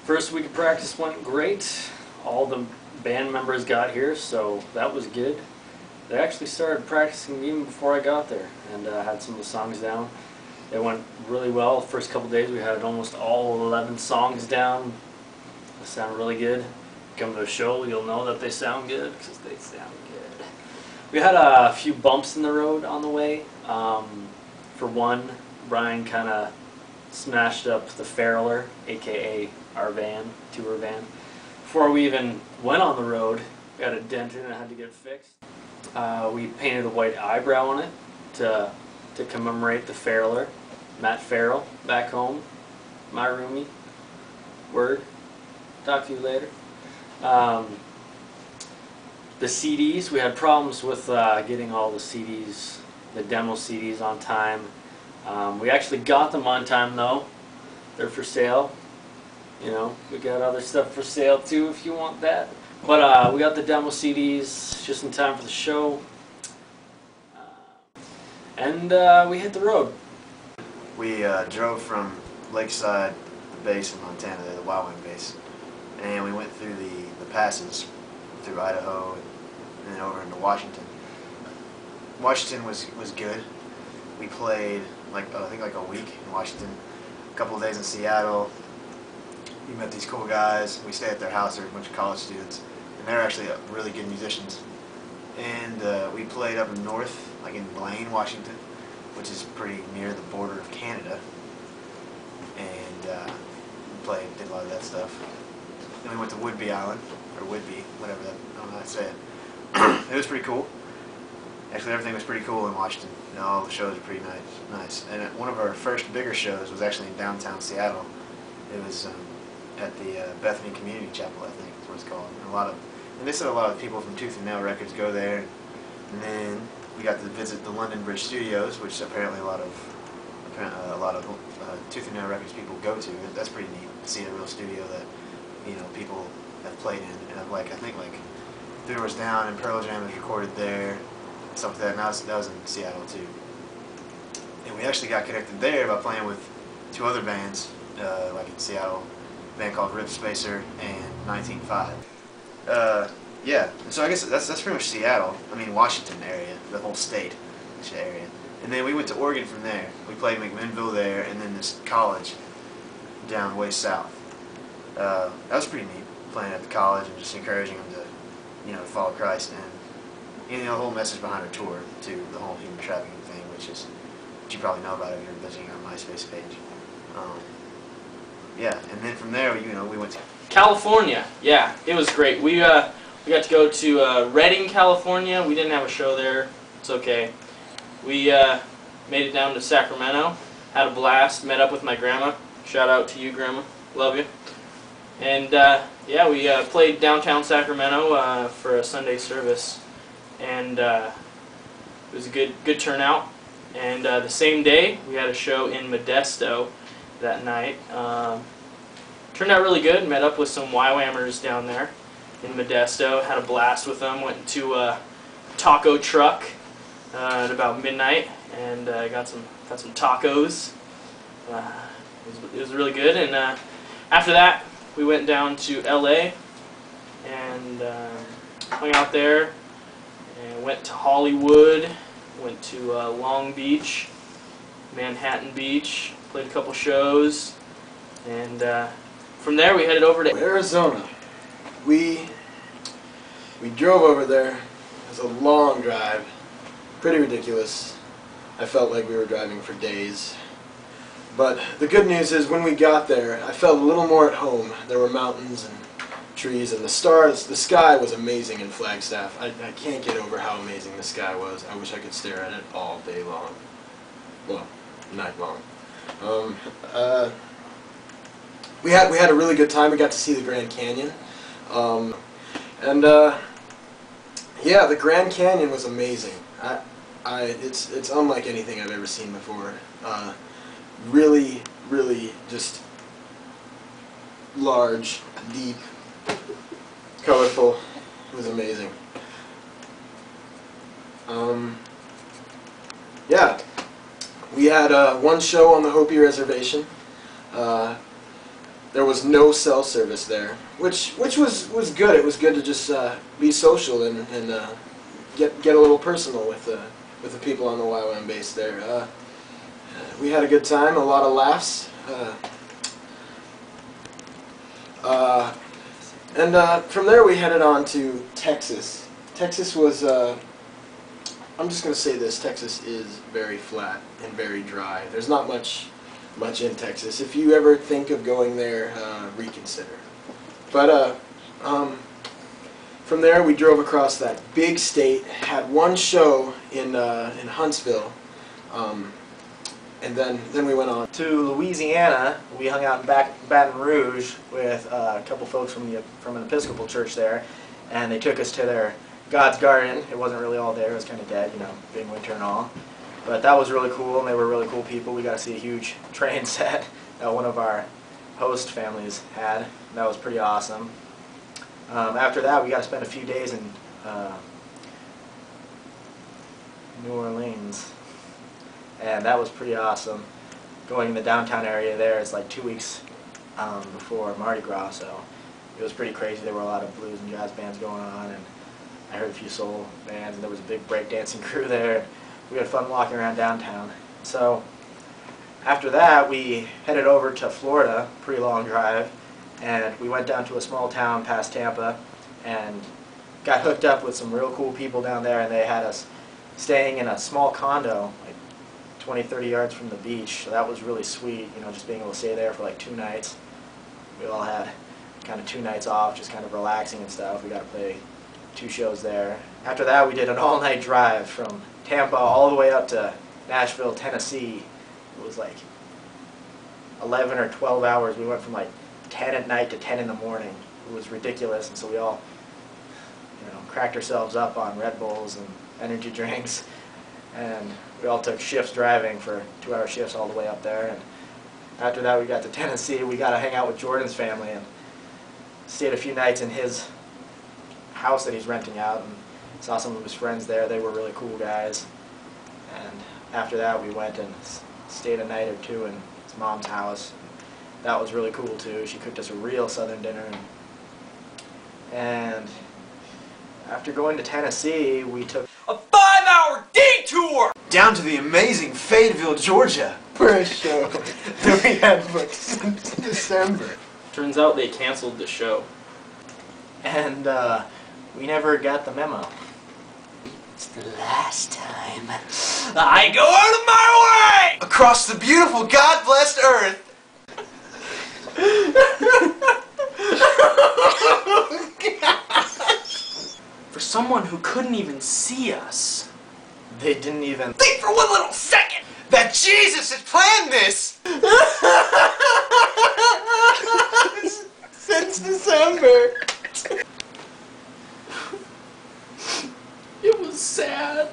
First week of practice went great. All the band members got here, so that was good. They actually started practicing even before I got there, and had some of the songs down. It went really well. First couple days we had almost all 11 songs down. They sound really good. Come to a show, you'll know that they sound good because they sound good. We had a few bumps in the road on the way. For one, Brian kind of smashed up the Farreller, aka our van, tour van. Before we even went on the road, we had a dent in it and had to get it fixed. We painted a white eyebrow on it to commemorate the Farreller. Matt Farrell, back home, my roomie. Word. Talk to you later. The CDs, we had problems with getting all the CDs, the demo CDs on time. We actually got them on time though. They're for sale. You know, we got other stuff for sale too if you want that. But we got the demo CDs just in time for the show. And we hit the road. We drove from Lakeside, the base in Montana, the Wild Wing base, and we went through the passes through Idaho and then over into Washington. Washington was good. We played I think like a week in Washington, a couple of days in Seattle. We met these cool guys. We stayed at their house. They're a bunch of college students, and they're actually really good musicians. And we played up in north, like in Blaine, Washington, which is pretty near the border of Canada. And we did a lot of that stuff. Then we went to Whidbey Island, or Whidbey, whatever that, I don't know how to say it. It was pretty cool. Actually, everything was pretty cool in Washington. You know, all the shows were pretty nice. And one of our first bigger shows was actually in downtown Seattle. It was at the Bethany Community Chapel, I think is what it's called. And they said a lot of people from Tooth and Nail Records go there. And then we got to visit the London Bridge Studios, which apparently a lot of Tooth and Nail Records people go to. That's pretty neat to see a real studio that people have played in. And I think Three Doors Down and Pearl Jam was recorded there, and stuff like that. And that was in Seattle too. And we actually got connected there by playing with two other bands, like in Seattle, a band called Rip Spacer and 19.5. Yeah, and so I guess that's pretty much Seattle. I mean Washington area, the whole state area. And then we went to Oregon from there. We played McMinnville there, and then this college down way south. That was pretty neat, playing at the college and just encouraging them to, follow Christ, and the whole message behind our tour to the whole human trafficking thing, which you probably know about if you're visiting our MySpace page. Yeah, and then from there, we went to California. Yeah, it was great. We got to go to Redding, California. We didn't have a show there. It's okay. We made it down to Sacramento. Had a blast. Met up with my grandma. Shout out to you, Grandma. Love you. And yeah, we played downtown Sacramento for a Sunday service, and it was a good turnout. And the same day, we had a show in Modesto that night. Turned out really good. Met up with some YWAMers down there in Modesto. Had a blast with them. Went to a taco truck at about midnight and got some tacos. It was really good. And after that, we went down to LA and hung out there. And went to Hollywood. Went to Long Beach, Manhattan Beach. Played a couple shows, and from there we headed over to Arizona. We drove over there. It was a long drive, pretty ridiculous. I felt like we were driving for days. But the good news is when we got there, I felt a little more at home. There were mountains and trees and the stars. The sky was amazing in Flagstaff. I can't get over how amazing the sky was. I wish I could stare at it all day long. Well, night long. We had a really good time. We got to see the Grand Canyon, yeah, the Grand Canyon was amazing. It's unlike anything I've ever seen before. Really just large, deep, colorful. It was amazing. Yeah. We had one show on the Hopi Reservation. there was no cell service there, which was good. It was good to just be social and get a little personal with the people on the YWAM base there. We had a good time, a lot of laughs. And from there we headed on to Texas. Texas was, I'm just going to say this, Texas is very flat and very dry. There's not much in Texas. If you ever think of going there, reconsider. But from there we drove across that big state, had one show in Huntsville, and then we went on to Louisiana. We hung out in Baton Rouge with a couple folks from an Episcopal church there, and they took us to their God's Garden. It wasn't really all there. It was kind of dead, you know, being winter and all. But that was really cool, and they were really cool people. We got to see a huge train set that one of our host families had. That was pretty awesome. After that, we got to spend a few days in New Orleans. And that was pretty awesome. Going in the downtown area there, it's like 2 weeks before Mardi Gras, so it was pretty crazy. There were a lot of blues and jazz bands going on, and I heard a few soul bands, and there was a big breakdancing crew there. We had fun walking around downtown. So after that, we headed over to Florida, pretty long drive, and we went down to a small town past Tampa and got hooked up with some real cool people down there, and they had us staying in a small condo, like 20, 30 yards from the beach. So that was really sweet, you know, just being able to stay there for like 2 nights. We all had kind of 2 nights off, just kind of relaxing and stuff. We got to play 2 shows there. After that, we did an all-night drive from Tampa all the way up to Nashville, Tennessee. It was like 11 or 12 hours. We went from like 10 at night to 10 in the morning. It was ridiculous, and so we all, you know, cracked ourselves up on Red Bulls and energy drinks, and we all took shifts driving for 2-hour shifts all the way up there. And after that, we got to Tennessee. We got to hang out with Jordan's family and stayed a few nights in his house that he's renting out, and saw some of his friends there. They were really cool guys. And after that, we went and stayed a night or 2 in his mom's house. That was really cool too. She cooked us a real southern dinner. And after going to Tennessee, we took a 5-hour detour down to the amazing Fayetteville, Georgia, for a show that we had booked since December. Turns out they canceled the show. and we never got the memo. It's the last time I go out of my way across the beautiful God-blessed earth. For someone who couldn't even see us. They didn't even think for 1 little second that Jesus had planned this since December. It was sad.